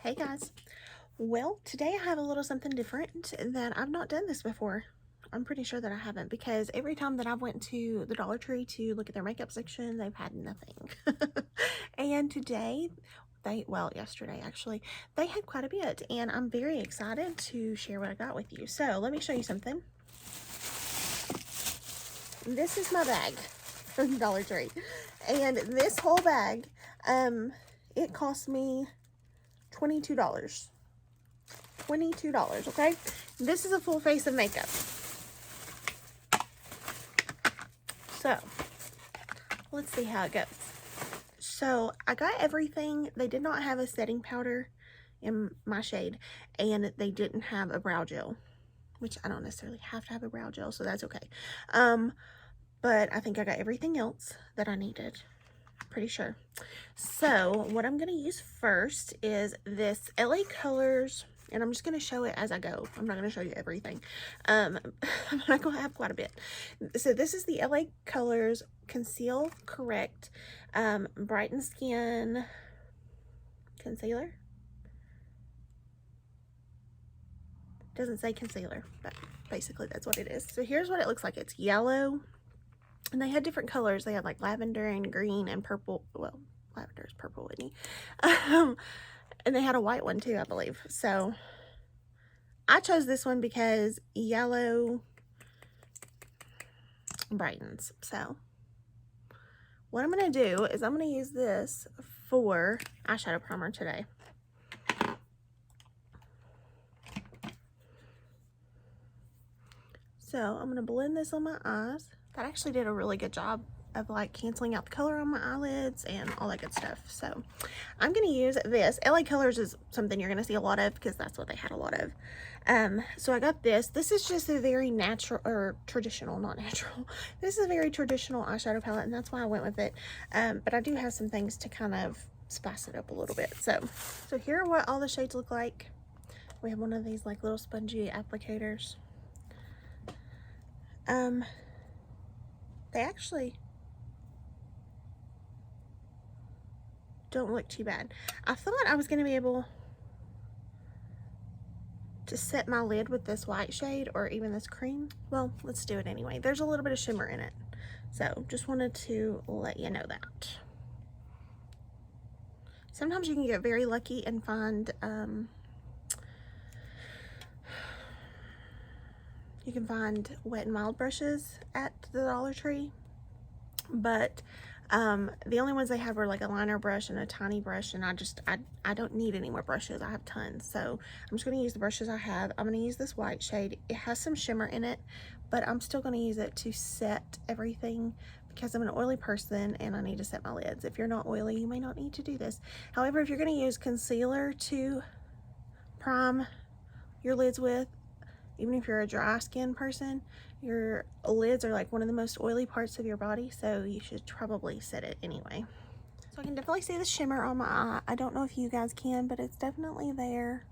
Hey guys. Well, today I have a little something different that I've not done this before. I'm pretty sure that I haven't because every time that I went to the Dollar Tree to look at their makeup section, they've had nothing. And today, yesterday actually, they had quite a bit and I'm very excited to share what I got with you. So let me show you something. This is my bag from Dollar Tree. And this whole bag, it cost me $22. $22, okay? This is a full face of makeup. So, let's see how it goes. So, I got everything. They did not have a setting powder in my shade, and they didn't have a brow gel, which I don't necessarily have to have a brow gel, so that's okay. But I think I got everything else that I needed. Pretty sure. So, what I'm going to use first is this LA Colors, and I'm just going to show it as I go. I'm not going to show you everything. I'm not going to have quite a bit. So, this is the LA Colors Conceal Correct Brighten Skin Concealer. Doesn't say concealer, but basically that's what it is. So, here's what it looks like. It's yellow. And they had different colors. They had like lavender and green and purple. Well, lavender is purple, isn't he? And they had a white one too, I believe. So I chose this one because yellow brightens. So what I'm going to do is I'm going to use this for eyeshadow primer today. So I'm going to blend this on my eyes. That actually did a really good job of like canceling out the color on my eyelids and all that good stuff. So I'm going to use this. LA Colors is something you're going to see a lot of because that's what they had a lot of. So I got this. This is just a very natural or traditional, not natural. This is a very traditional eyeshadow palette and that's why I went with it. But I do have some things to kind of spice it up a little bit. So here are what all the shades look like. We have one of these like little spongy applicators. They actually don't look too bad. I thought I was going to be able to set my lid with this white shade or even this cream. Well, let's do it anyway. There's a little bit of shimmer in it. So just wanted to let you know that. Sometimes you can get very lucky and find, you can find Wet n Wild brushes at the Dollar Tree, but the only ones they have are like a liner brush and a tiny brush, and I don't need any more brushes. I have tons, so I'm just going to use the brushes I have. I'm going to use this white shade. It has some shimmer in it, but I'm still going to use it to set everything because I'm an oily person and I need to set my lids. If you're not oily, you may not need to do this. However, if you're going to use concealer to prime your lids with, even if you're a dry skin person, your lids are like one of the most oily parts of your body, so you should probably set it anyway. So I can definitely see the shimmer on my eye. I don't know if you guys can, but it's definitely there.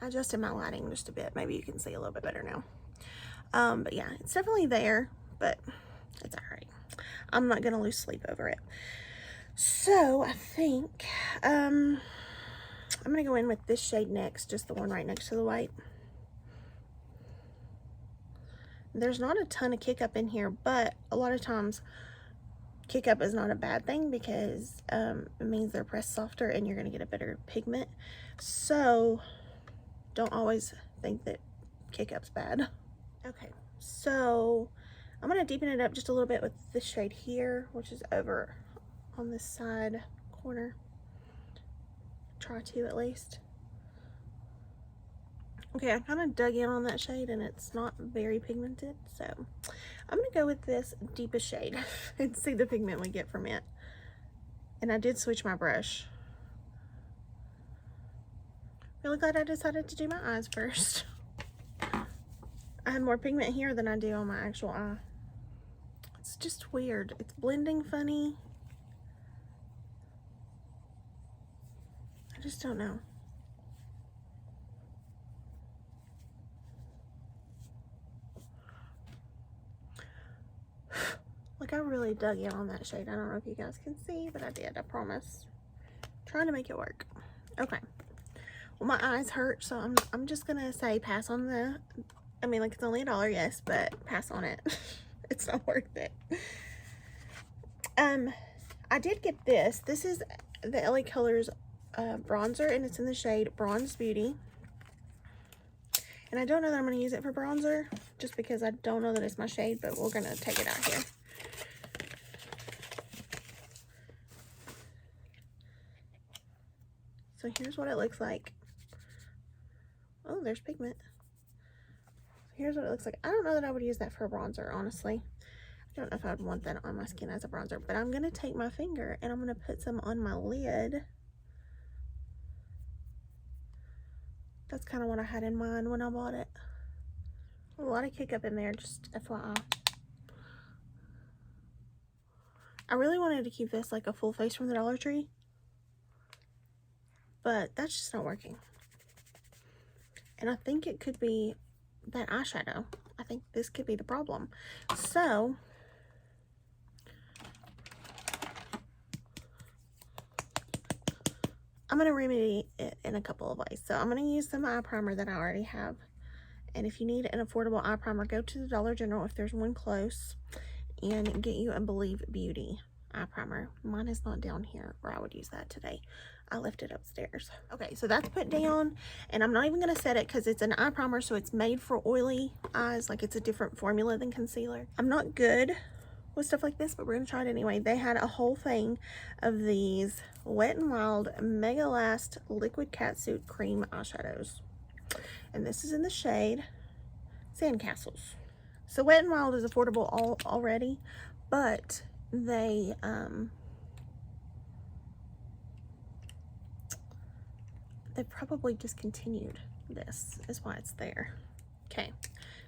I adjusted my lighting just a bit. Maybe you can see a little bit better now. But yeah, it's definitely there, but it's all right. I'm not gonna lose sleep over it. So I think I'm gonna go in with this shade next, just the one right next to the white. There's not a ton of kick up in here, but a lot of times kick up is not a bad thing because it means they're pressed softer and you're going to get a better pigment. So don't always think that kick up's bad. Okay, so I'm going to deepen it up just a little bit with this shade here, which is over on this side corner. Try to at least. Okay, I kind of dug in on that shade and it's not very pigmented, so I'm going to go with this deepest shade and see the pigment we get from it. And I did switch my brush. Really glad I decided to do my eyes first. I have more pigment here than I do on my actual eye. It's just weird. It's blending funny. I just don't know. Like, I really dug in on that shade. I don't know if you guys can see, but I did, I promise. Trying to make it work. Okay, Well, my eyes hurt, so I'm just gonna say pass on the, I mean, like, it's only $1, yes, but pass on it. It's not worth it. I did get this. This is the LA Colors bronzer, and it's in the shade Bronze Beauty. And I don't know that I'm going to use it for bronzer, just because I don't know that it's my shade, but we're going to take it out here. So here's what it looks like. Oh, there's pigment. Here's what it looks like. I don't know that I would use that for a bronzer, honestly. I don't know if I would want that on my skin as a bronzer, but I'm going to take my finger and I'm going to put some on my lid. That's kind of what I had in mind when I bought it. A lot of kick up in there, just FYI. I really wanted to keep this like a full face from the Dollar Tree, but that's just not working. And I think it could be that eyeshadow. I think this could be the problem. So I'm going to remedy it in a couple of ways. So I'm going to use some eye primer that I already have. And if you need an affordable eye primer, go to the Dollar General if there's one close and get you a Believe Beauty eye primer. Mine is not down here where I would use that today. I left it upstairs. Okay, so that's put down, and I'm not even going to set it because it's an eye primer, so it's made for oily eyes. Like, it's a different formula than concealer. I'm not good with stuff like this, but we're going to try it anyway. They had a whole thing of these Wet n Wild Mega Last Liquid Catsuit Cream eyeshadows. And this is in the shade Sandcastles. So Wet n Wild is affordable already, they probably discontinued this, is why it's there. Okay,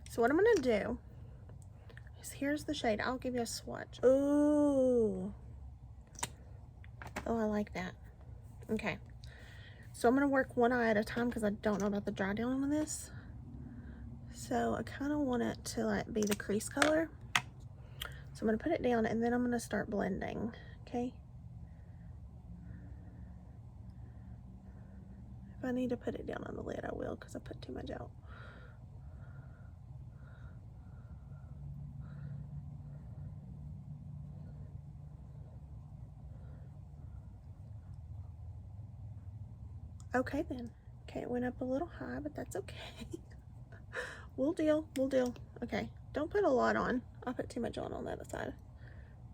so what I'm gonna do is, here's the shade. I'll give you a swatch. Ooh. Oh, I like that. Okay, so I'm gonna work one eye at a time because I don't know about the dry down on this. So I kind of want it to like be the crease color. So I'm gonna put it down and then I'm gonna start blending. Okay. If I need to put it down on the lid, I will, because I put too much out. Okay then. Okay, it went up a little high, but that's okay. We'll deal. Okay, don't put a lot on. I put too much on that side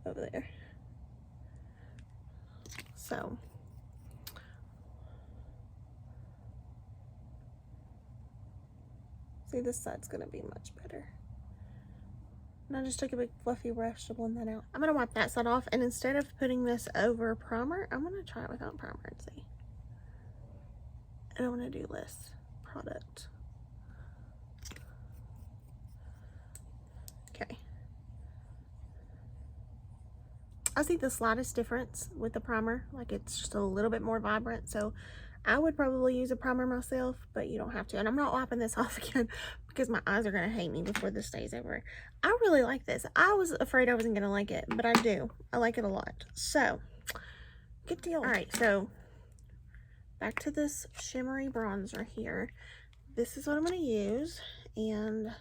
over there. So see, this side's gonna be much better. And I just took a big fluffy brush to blend that out. I'm gonna wipe that side off, and instead of putting this over primer, I'm gonna try it without primer and see. And I'm gonna do less product. Okay. I see the slightest difference with the primer. Like, it's just a little bit more vibrant. So I would probably use a primer myself, but you don't have to. And I'm not wiping this off again because my eyes are going to hate me before this day's over. I really like this. I was afraid I wasn't going to like it, but I do. I like it a lot. So, good deal. All right, so back to this shimmery bronzer here. This is what I'm going to use. And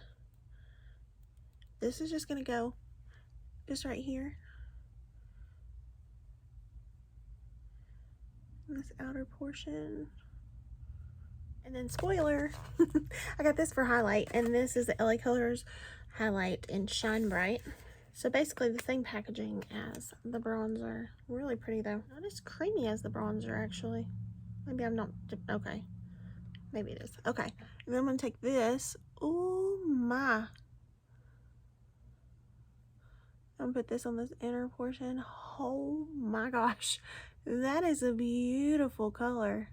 this is just going to go just right here. This outer portion. And then, spoiler, I got this for highlight, and this is the LA Colors Highlight in Shine Bright. So basically the same packaging as the bronzer. Really pretty though. Not as creamy as the bronzer, actually. Maybe I'm not, okay. Maybe it is. Okay, and then I'm gonna take this. Oh my. I'm gonna put this on this inner portion. Oh my gosh. That is a beautiful color.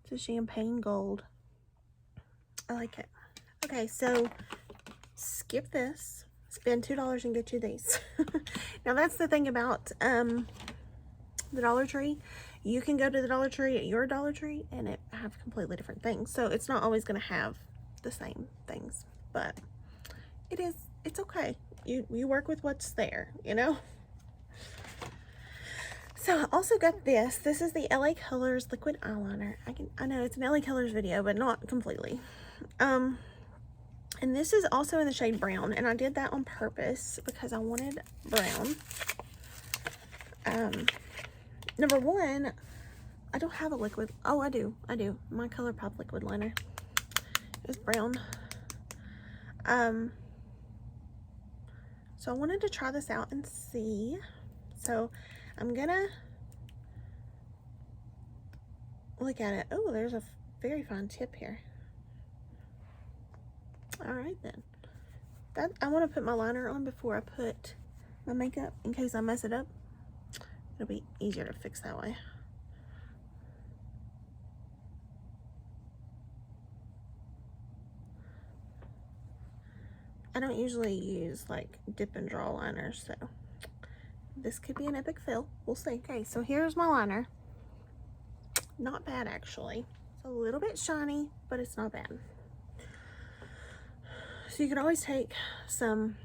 It's a champagne gold. I like it. Okay, so skip this. Spend $2 and get you these. Now that's the thing about the Dollar Tree. You can go to the Dollar Tree at your Dollar Tree and it have completely different things. So it's not always going to have the same things, but it's okay. You work with what's there, you know? So I also got this. This is the LA Colors liquid eyeliner. I know it's an LA Colors video, but not completely. And this is also in the shade brown, and I did that on purpose because I wanted brown. Number one, I don't have a liquid. Oh, I do. My ColourPop liquid liner is brown. So I wanted to try this out and see. So I'm gonna look at it. Oh, there's a very fine tip here. All right then. I want to put my liner on before I put my makeup in case I mess it up. It'll be easier to fix that way. I don't usually use like dip and draw liners, so this could be an epic fail. We'll see. Okay, so here's my liner. Not bad actually. It's a little bit shiny, but it's not bad. So you could always take some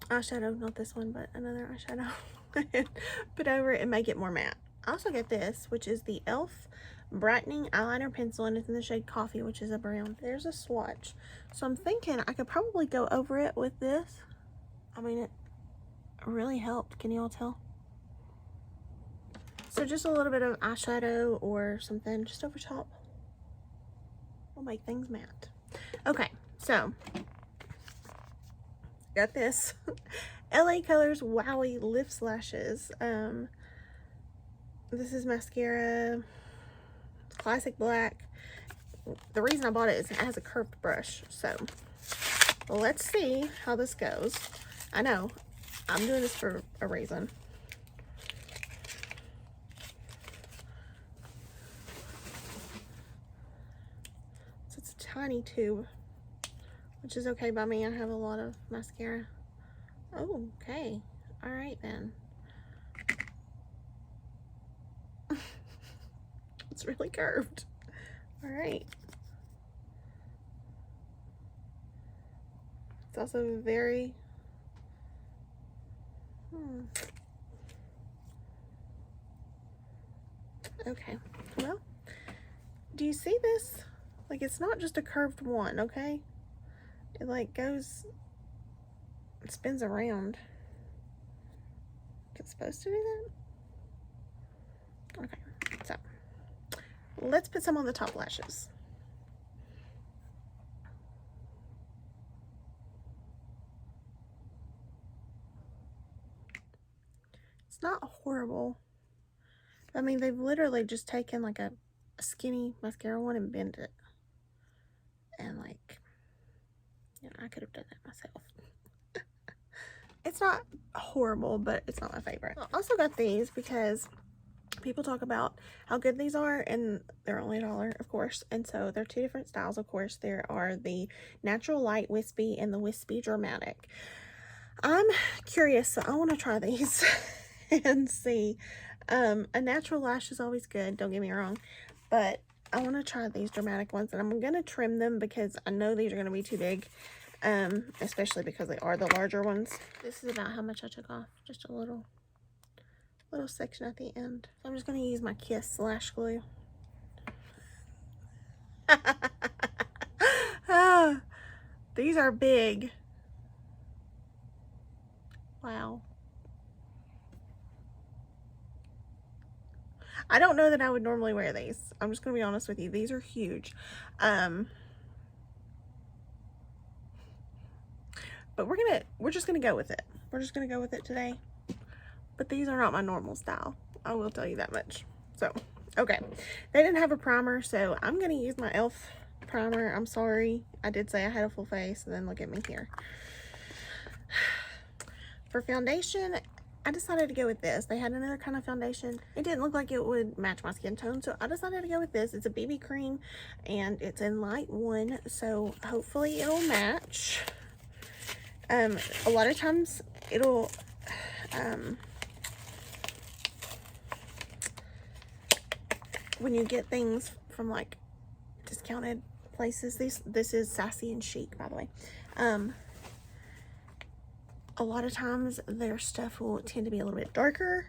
eyeshadow, not this one, but another eyeshadow, and put over it and make it more matte. I also get this, which is the e.l.f. brightening eyeliner pencil, and it's in the shade Coffee, which is a brown. There's a swatch. So I'm thinking I could probably go over it with this. I mean, it really helped. Can you all tell? So just a little bit of eyeshadow or something just over top will make things matte. Okay, so got this LA Colors Wowie Lips Lashes. This is mascara, classic black. The reason I bought it is it has a curved brush. So let's see how this goes. I know I'm doing this for a reason. So it's a tiny tube, which is okay by me. I have a lot of mascara. Oh, okay. All right then. It's really curved. All right. It's also very okay. Well, do you see this? Like, it's not just a curved one, okay? It like goes, it spins around. It's supposed to do that? Okay, so let's put some on the top lashes. It's not horrible. I mean, they've literally just taken like a skinny mascara one and bent it. And like, you know, I could have done that myself. It's not horrible, but it's not my favorite. I also got these because people talk about how good these are, and they're only $1, of course. And so they're two different styles, of course. There are the Natural Light Wispy and the Wispy Dramatic. I'm curious, so I want to try these and see. A natural lash is always good, don't get me wrong, but I want to try these dramatic ones, and I'm going to trim them because I know these are going to be too big, especially because they are the larger ones. This is about how much I took off, just a little section at the end. So I'm just going to use my Kiss lash glue. These are big. Wow. I don't know that I would normally wear these. I'm just going to be honest with you. These are huge. But we're just going to go with it. We're just going to go with it today. But these are not my normal style. I will tell you that much. So, okay. They didn't have a primer, so I'm going to use my e.l.f. primer. I'm sorry. I did say I had a full face, and then look at me here. For foundation, I decided to go with this. They had another kind of foundation. It didn't look like it would match my skin tone, so I decided to go with this. It's a BB cream, and it's in light 1, so hopefully it'll match. A lot of times it'll, when you get things from like discounted places, this is Sassy and Chic, by the way. A lot of times their stuff will tend to be a little bit darker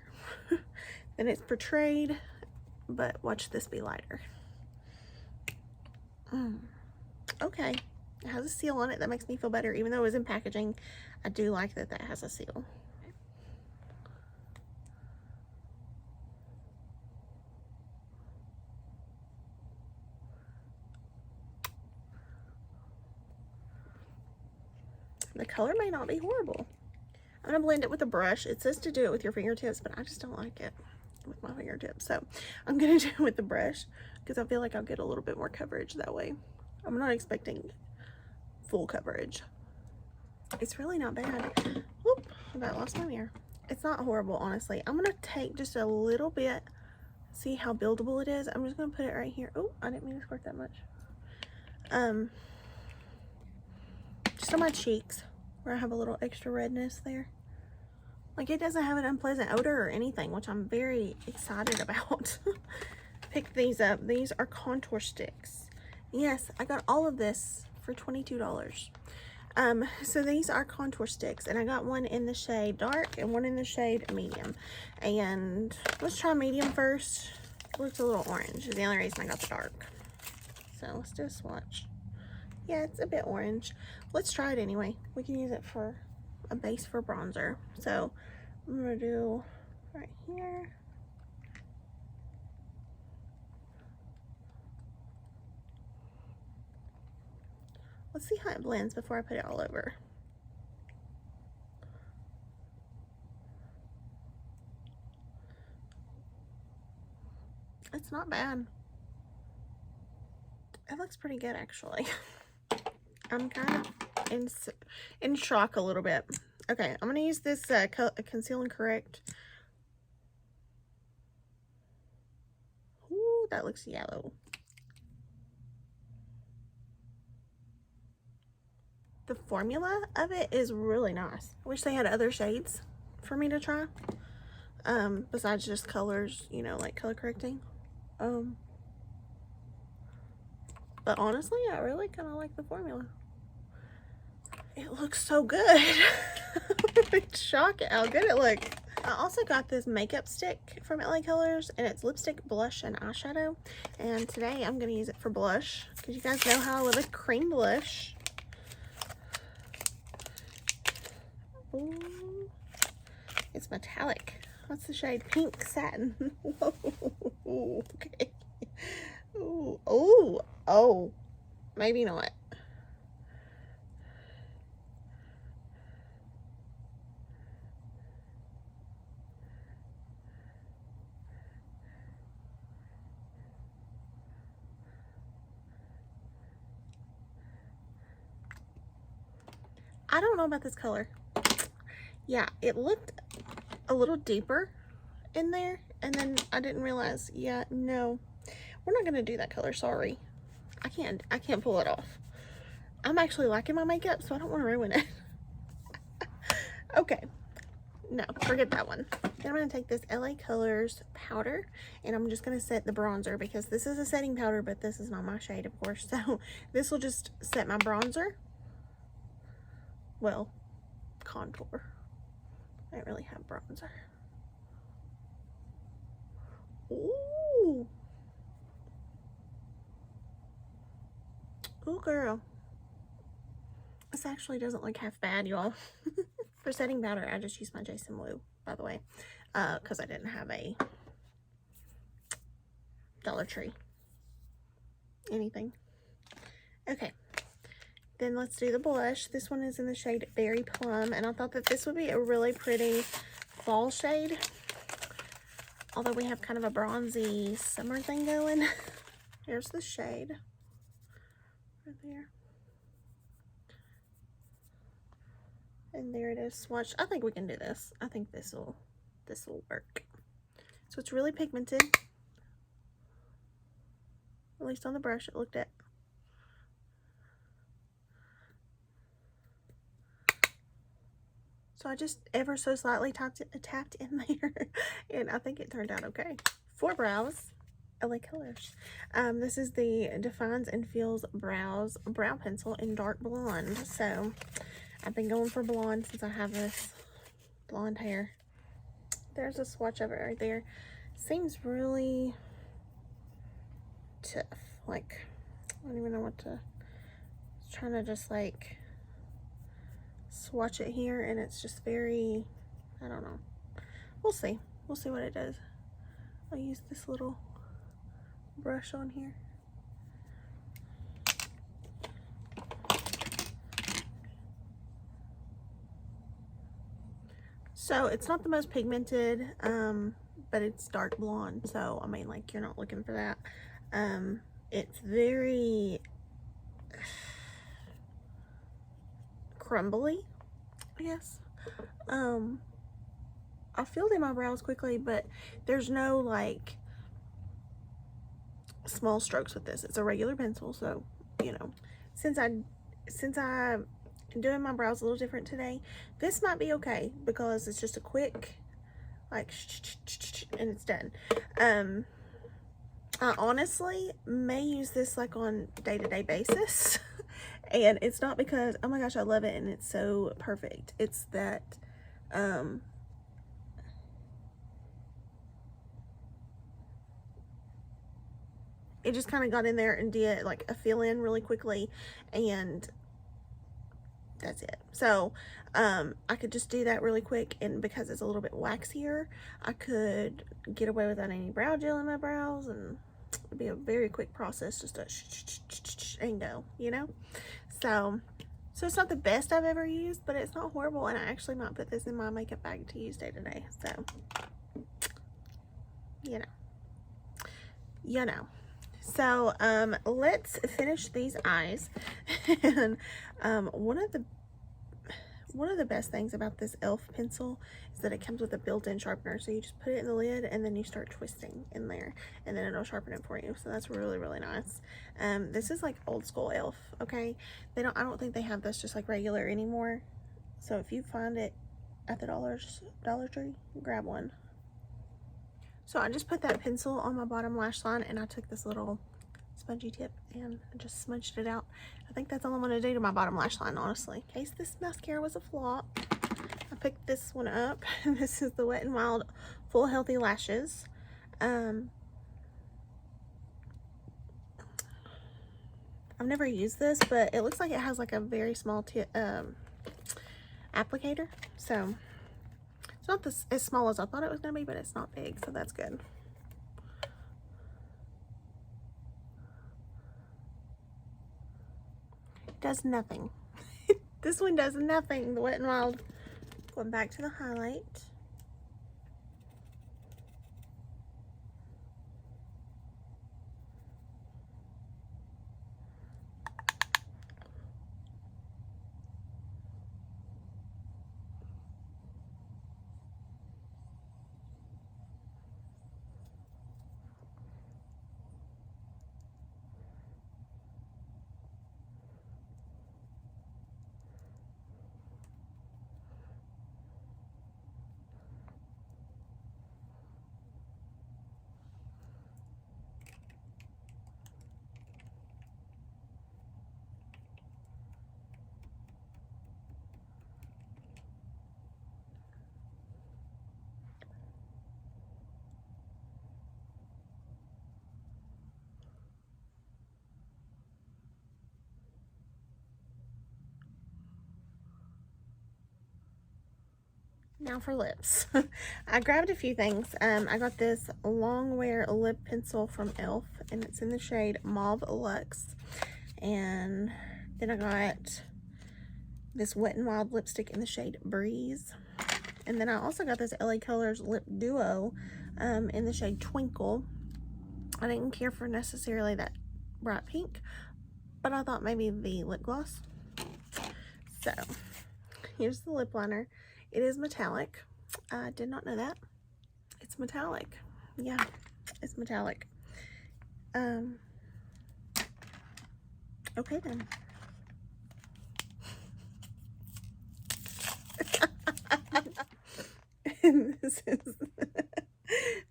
than it's portrayed, but watch this be lighter. Okay, it has a seal on it. That makes me feel better. Even though it was in packaging, I do like that that has a seal. The color may not be horrible. I'm gonna blend it with a brush. It says to do it with your fingertips, but I just don't like it with my fingertips. So I'm gonna do it with the brush because I feel like I'll get a little bit more coverage that way. I'm not expecting full coverage. It's really not bad. Whoop, I about lost my mirror. It's not horrible, honestly. I'm gonna take just a little bit, see how buildable it is. I'm just gonna put it right here. Oh, I didn't mean to squirt that much. Just on my cheeks where I have a little extra redness there. Like, it doesn't have an unpleasant odor or anything, which I'm very excited about. Picked these up. These are contour sticks. Yes, I got all of this for $22. So these are contour sticks, and I got one in the shade dark and one in the shade medium. And let's try medium first. It looks a little orange. Is the only reason I got the dark. So let's do a swatch. Yeah, it's a bit orange. Let's try it anyway. We can use it for a base for bronzer. So I'm gonna do right here. Let's see how it blends before I put it all over. It's not bad. It looks pretty good, actually. I'm kind of in shock a little bit. Okay, I'm gonna use this conceal and correct. Ooh, that looks yellow. The formula of it is really nice. I wish they had other shades for me to try. Besides just colors, you know, like color correcting. But honestly, I really kind of like the formula. It looks so good. I'm shocked at how good it looks. I also got this makeup stick from LA Colors, and it's lipstick, blush, and eyeshadow. And today I'm going to use it for blush, because you guys know how I love a cream blush. Ooh. It's metallic. What's the shade? Pink Satin. Whoa. Okay. Ooh. Oh. Oh. Maybe not. I don't know about this color. Yeah, it looked a little deeper in there, and then I didn't realize. Yeah, no, we're not gonna do that color. Sorry, I can't pull it off. I'm actually liking my makeup, so I don't want to ruin it. Okay, no, forget that one. Then I'm gonna take this LA Colors powder, and I'm just gonna set the bronzer, because this is a setting powder, but this is not my shade, of course. So this will just set my bronzer. Well, contour. I don't really have bronzer. Ooh. Ooh, girl. This actually doesn't look half bad, y'all. For setting powder, I just used my Jason Blue, by the way, because I didn't have a Dollar Tree anything. Okay. Then let's do the blush. This one is in the shade Berry Plum, and I thought that this would be a really pretty fall shade. Although we have kind of a bronzy summer thing going. Here's the shade. Right there. And there it is swatched. I think we can do this. I think this will work. So it's really pigmented. At least on the brush it looked at. So I just ever so slightly tapped in there, and I think it turned out okay. For brows, LA Colors. This is the Defines and Feels Brows Brow Pencil in dark blonde. So I've been going for blonde since I have this blonde hair. There's a swatch of it right there. seems really tough. Like, I don't even know what to, I was trying to just like swatch it here, and it's just very, I don't know. We'll see. We'll see what it does. I'll use this little brush on here. So it's not the most pigmented, but it's dark blonde. So, I mean, like, you're not looking for that. It's very crumbly, I guess. I filled in my brows quickly, but there's no, like, small strokes with this. It's a regular pencil, so, you know. Since I'm doing my brows a little different today, this might be okay because it's just a quick, like, and it's done. I honestly may use this like on day-to-day basis. And it's not because, oh my gosh, I love it and it's so perfect. It's that it just kind of got in there and did like a fill-in really quickly, and that's it. So I could just do that really quick, and because it's a little bit waxier, I could get away without any brow gel in my brows, and it'd be a very quick process, just to and go, you know. So it's not the best I've ever used, but it's not horrible, and I actually might put this in my makeup bag to use day to day. So, you know. So let's finish these eyes. And one of the best things about this e.l.f. pencil is that it comes with a built-in sharpener. So you just put it in the lid and then you start twisting in there, and then it'll sharpen it for you. So that's really, really nice. This is like old school e.l.f. Okay, I don't think they have this just like regular anymore. So if you find it at the Dollar Tree, grab one. So I just put that pencil on my bottom lash line, and I took this little spongy tip and just smudged it out. I think that's all I'm going to do to my bottom lash line, honestly. In case this mascara was a flop, I picked this one up. This is the Wet n Wild Full Healthy Lashes. I've never used this, but it looks like it has like a very small applicator. So it's not as small as I thought it was going to be, but it's not big, so that's good. It does nothing. This one does nothing. The Wet n Wild. Going back to the highlight. Now for lips. I grabbed a few things. I got this long wear lip pencil from e.l.f. and it's in the shade Mauve Luxe. And then I got this Wet n Wild lipstick in the shade Breeze. And then I also got this LA Colors Lip Duo in the shade Twinkle. I didn't care for necessarily that bright pink, but I thought maybe the lip gloss. So here's the lip liner. It is metallic. I did not know that. It's metallic. Yeah, it's metallic. Okay then.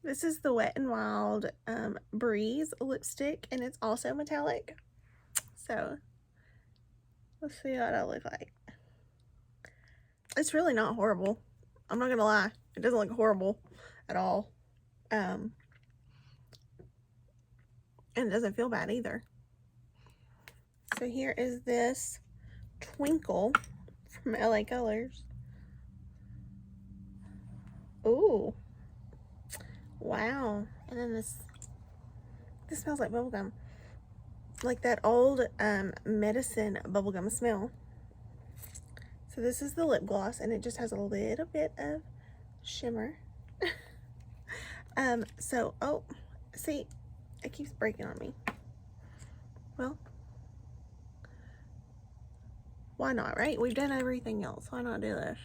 This is the Wet n Wild Breeze lipstick, and it's also metallic. So let's see what I look like. It's really not horrible. I'm not gonna lie. It doesn't look horrible at all. And it doesn't feel bad either. So here is this Twinkle from LA Colors. Ooh. Wow. And then this smells like bubblegum. Like that old medicine bubblegum smell. So this is the lip gloss, and it just has a little bit of shimmer. So, oh, see, it keeps breaking on me. Well, why not, right? We've done everything else. Why not do this?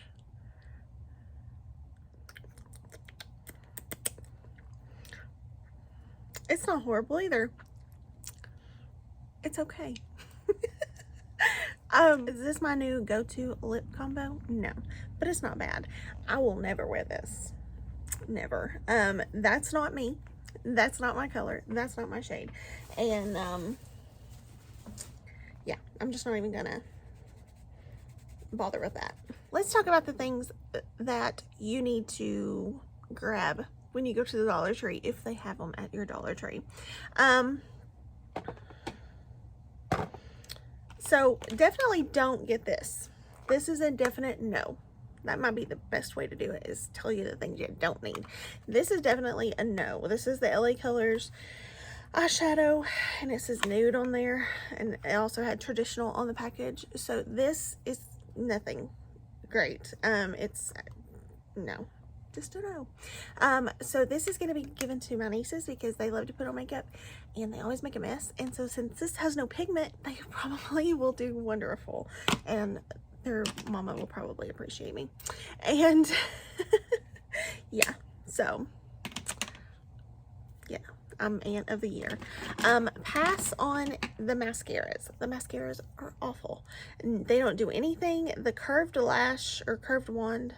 It's not horrible either. It's okay. Is this my new go-to lip combo? No, but it's not bad. I will never wear this. Never. That's not me. That's not my color. That's not my shade. And, yeah, I'm just not even gonna bother with that. Let's talk about the things that you need to grab when you go to the Dollar Tree, if they have them at your Dollar Tree. So definitely don't get this. This is a definite no. That might be the best way to do it, is tell you the things you don't need. This is definitely a no. This is the LA Colors eyeshadow, and it says nude on there, and it also had traditional on the package. So this is nothing great. It's no, just a no. So this is going to be given to my nieces because they love to put on makeup and they always make a mess. And so since this has no pigment, they probably will do wonderful, and their mama will probably appreciate me. And yeah, so yeah, I'm Aunt of the Year. Pass on the mascaras. The mascaras are awful. They don't do anything. The curved lash or curved wand,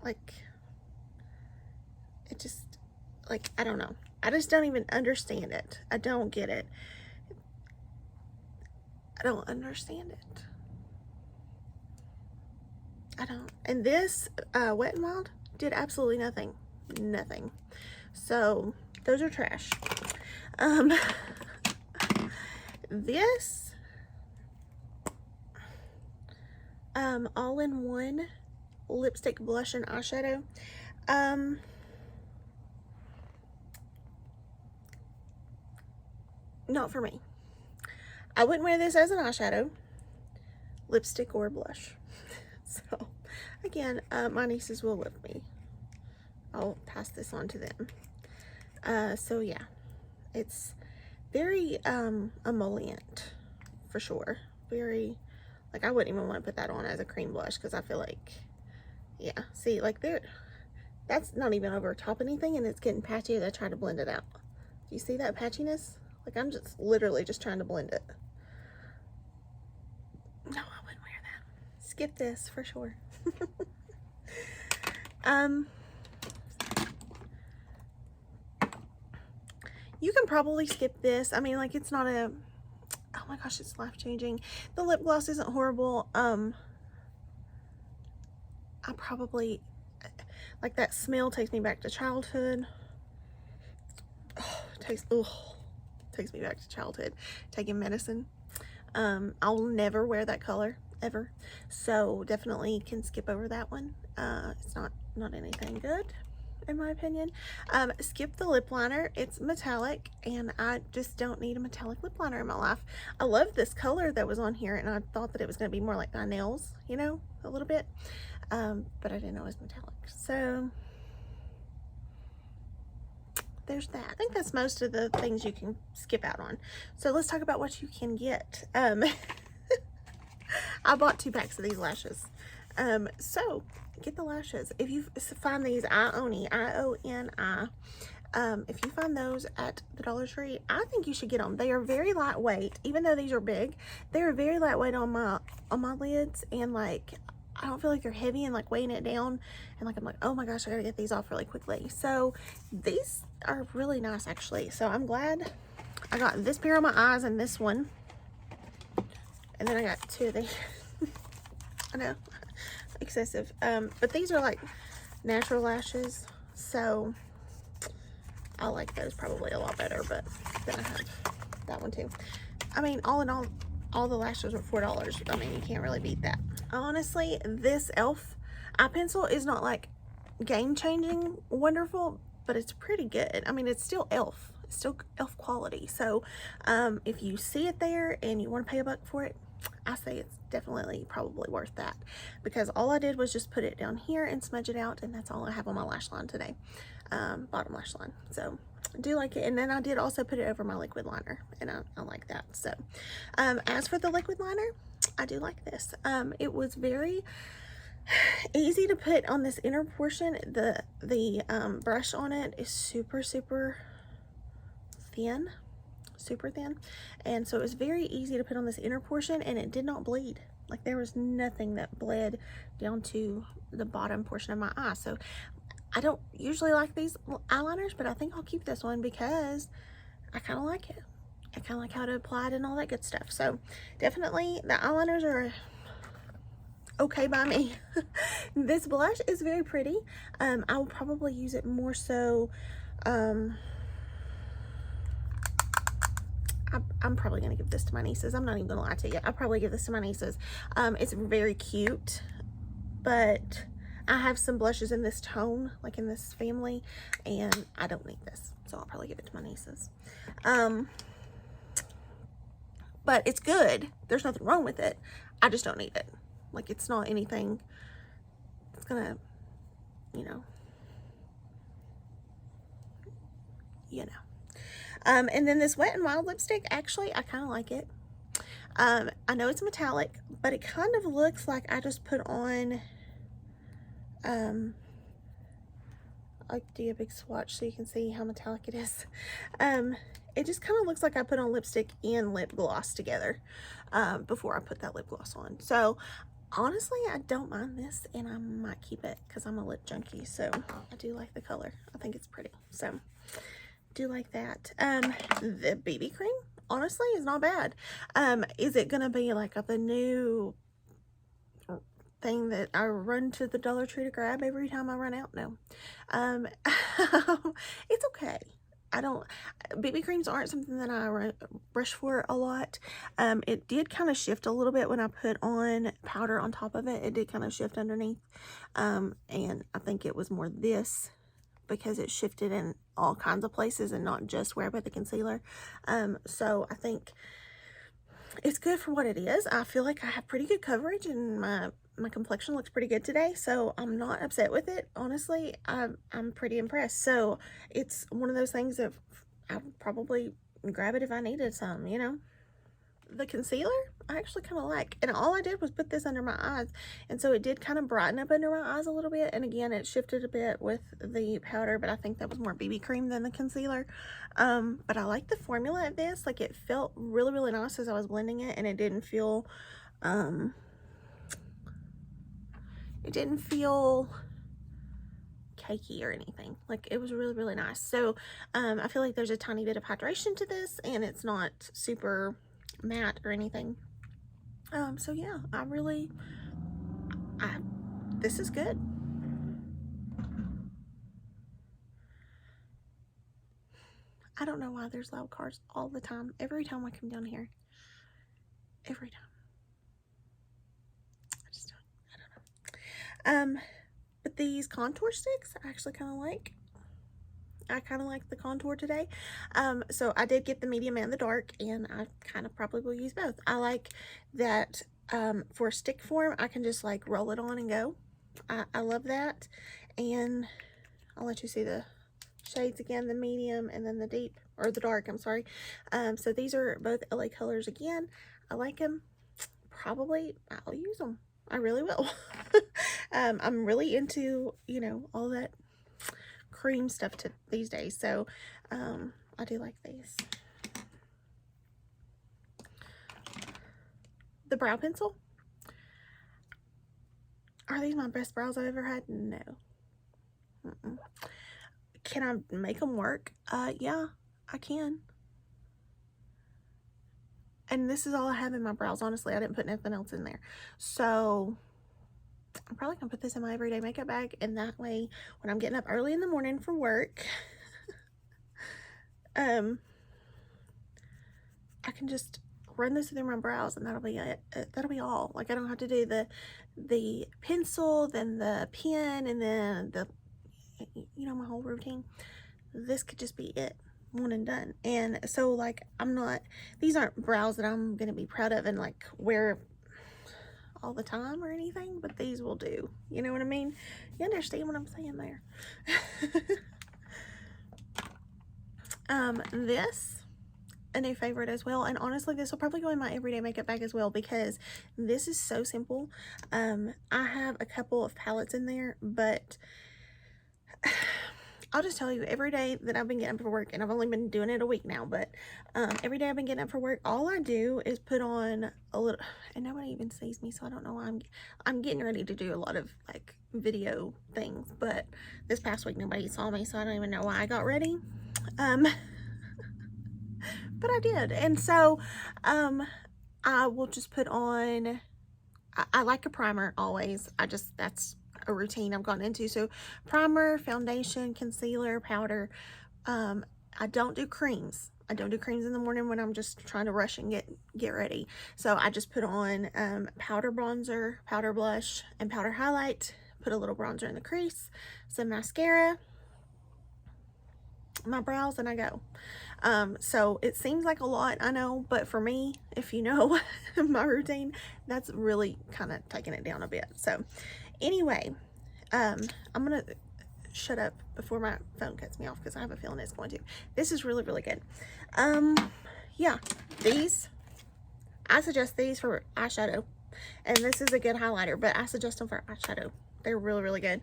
like, it just, like, I don't know. I just don't even understand it. I don't get it. I don't understand it. I don't. And this Wet n Wild did absolutely nothing. Nothing. So those are trash. This all-in-one lipstick, blush, and eyeshadow. Not for me. I wouldn't wear this as an eyeshadow, lipstick, or blush. So again, my nieces will love me. I'll pass this on to them. So yeah, it's very emollient for sure. Very, like, I wouldn't even want to put that on as a cream blush because I feel like, yeah, see, like, that's not even over top anything, and it's getting patchy as I try to blend it out. Do you see that patchiness? Like, I'm just literally just trying to blend it. No, I wouldn't wear that. Skip this for sure. You can probably skip this. I mean, like, it's not a, oh my gosh, it's life-changing. The lip gloss isn't horrible. I probably, like, that smell takes me back to childhood. Oh, takes me back to childhood, taking medicine. I'll never wear that color ever, so definitely can skip over that one. It's not anything good in my opinion. Skip the lip liner. It's metallic, and I just don't need a metallic lip liner in my life. I love this color that was on here, and I thought that it was going to be more like my nails, you know, a little bit, but I didn't know it was metallic. So there's that. I think that's most of the things you can skip out on. So let's talk about what you can get. I bought 2 packs of these lashes. So get the lashes. If you find these Ioni, I-O-N-I, if you find those at the Dollar Tree, I think you should get them. They are very lightweight. Even though these are big, they are very lightweight on my lids, and like, I don't feel like they're heavy and like weighing it down, and like, I'm like, oh my gosh, I gotta get these off really quickly. So these are really nice actually. So I'm glad I got this pair on my eyes and this one, and then I got 2 of these. I know, excessive. But these are like natural lashes, so I like those probably a lot better, but then I have that one too. I mean, all in all the lashes were $4. I mean, you can't really beat that. Honestly, this e.l.f. eye pencil is not like game-changing wonderful, but it's pretty good. I mean, it's still e.l.f. It's still e.l.f. quality. So if you see it there and you want to pay $1 for it, I say it's definitely probably worth that, because all I did was just put it down here and smudge it out, and that's all I have on my lash line today, bottom lash line. So I do like it. And then I did also put it over my liquid liner, and I like that. So as for the liquid liner, I do like this. It was very easy to put on this inner portion. The brush on it is super thin, super thin, and so it was very easy to put on this inner portion, and it did not bleed. Like, there was nothing that bled down to the bottom portion of my eye. So I don't usually like these eyeliners, but I think I'll keep this one because I kind of like it. I kind of like how to apply it and all that good stuff. So definitely the eyeliners are okay by me. This blush is very pretty. I will probably use it more so. I'm probably gonna give this to my nieces. I'm not even gonna lie to you. I'll probably give this to my nieces. It's very cute, but I have some blushes in this tone, like in this family, and I don't need this, so I'll probably give it to my nieces. But it's good. There's nothing wrong with it. I just don't need it. Like, it's not anything that's gonna, you know. And then this Wet n Wild lipstick, actually, I kind of like it. I know it's metallic, but it kind of looks like I just put on, I'll do a big swatch so you can see how metallic it is. It just kind of looks like I put on lipstick and lip gloss together before I put that lip gloss on. So honestly, I don't mind this, and I might keep it because I'm a lip junkie. So I do like the color. I think it's pretty. So do like that. The BB cream, honestly, is not bad. Is it gonna be like the new thing that I run to the Dollar Tree to grab every time I run out? No. It's okay. BB creams aren't something that I brush for a lot. It did kind of shift a little bit when I put on powder on top of it. It did kind of shift underneath, and I think it was more this, because it shifted in all kinds of places and not just where I put the concealer. So I think it's good for what it is. I feel like I have pretty good coverage, and my complexion looks pretty good today, so I'm not upset with it. Honestly, I'm pretty impressed. So it's one of those things that I would probably grab it if I needed some, you know. The concealer I actually kind of like, and all I did was put this under my eyes, and so it did kind of brighten up under my eyes a little bit. And again, it shifted a bit with the powder, but I think that was more BB cream than the concealer. But I like the formula of this. Like, it felt really nice as I was blending it, and it didn't feel cakey or anything. Like, it was really nice. So I feel like there's a tiny bit of hydration to this, and it's not super matte or anything. So yeah, this is good. I don't know why there's loud cars all the time. Every time I come down here. Every time. I don't know. But these contour sticks I actually kind of like. I kind of like the contour today. So I did get the medium and the dark, and I kind of probably will use both. I like that for stick form, I can just like roll it on and go. I love that. And I'll let you see the shades again, the medium and then the deep, or the dark, I'm sorry. So these are both LA colors again. I like them. Probably I'll use them. I really will. I'm really into, you know, all that cream stuff these days, so I do like these. The brow pencil. Are these my best brows I've ever had? No. Can I make them work? Yeah, I can. And this is all I have in my brows. Honestly, I didn't put nothing else in there. So I'm probably gonna put this in my everyday makeup bag, and that way when I'm getting up early in the morning for work, I can just run this through my brows and that'll be it. That'll be all. Like I don't have to do the pencil, then the pen, and then the, you know, my whole routine. This could just be it, one and done. And so like these aren't brows that I'm gonna be proud of and like wear all the time or anything, but these will do. You know what I mean? You understand what I'm saying there? This, a new favorite as well, and honestly this will probably go in my everyday makeup bag as well because this is so simple. I have a couple of palettes in there, but I'll just tell you, every day that I've been getting up for work, and I've only been doing it a week now, but every day I've been getting up for work, all I do is put on a little, and nobody even sees me, so I don't know why I'm getting ready to do a lot of like video things, but this past week nobody saw me, so I don't even know why I got ready. But I did, and so I will just put on, I like a primer always. That's a routine I've gone into. So primer, foundation, concealer, powder. I don't do creams. I don't do creams in the morning when I'm just trying to rush and get ready. So I just put on powder bronzer, powder blush, and powder highlight. Put a little bronzer in the crease, some mascara, my brows, and I go. So it seems like a lot, I know, but for me, if you know my routine, that's really kind of taking it down a bit. So anyway, I'm gonna shut up before my phone cuts me off because I have a feeling it's going to. This is really, really good. Yeah, I suggest these for eyeshadow, and this is a good highlighter, but I suggest them for eyeshadow. They're really, really good.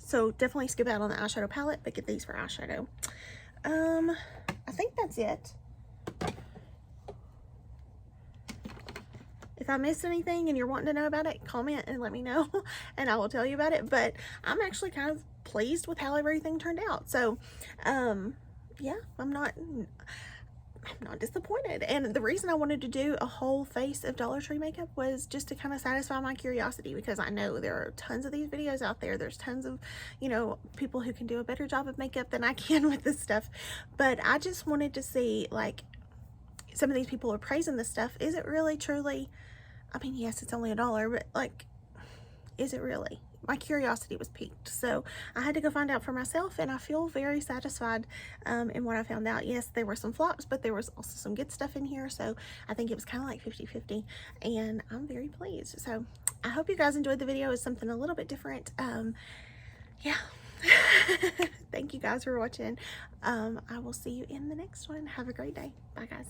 So definitely skip out on the eyeshadow palette, but get these for eyeshadow. I think that's it. If I missed anything and you're wanting to know about it, comment and let me know and I will tell you about it. But I'm actually kind of pleased with how everything turned out. So, yeah, I'm not disappointed. And the reason I wanted to do a whole face of Dollar Tree makeup was just to kind of satisfy my curiosity, because I know there are tons of these videos out there. There's tons of, you know, people who can do a better job of makeup than I can with this stuff. But I just wanted to see, like, some of these people are praising this stuff. Is it really truly, I mean, yes, it's only $1, but like, is it really? My curiosity was piqued, so I had to go find out for myself, and I feel very satisfied in what I found out. Yes, there were some flops, but there was also some good stuff in here, so I think it was kind of like 50-50, and I'm very pleased. So I hope you guys enjoyed the video. It's something a little bit different. Yeah. Thank you guys for watching. I will see you in the next one. Have a great day. Bye, guys.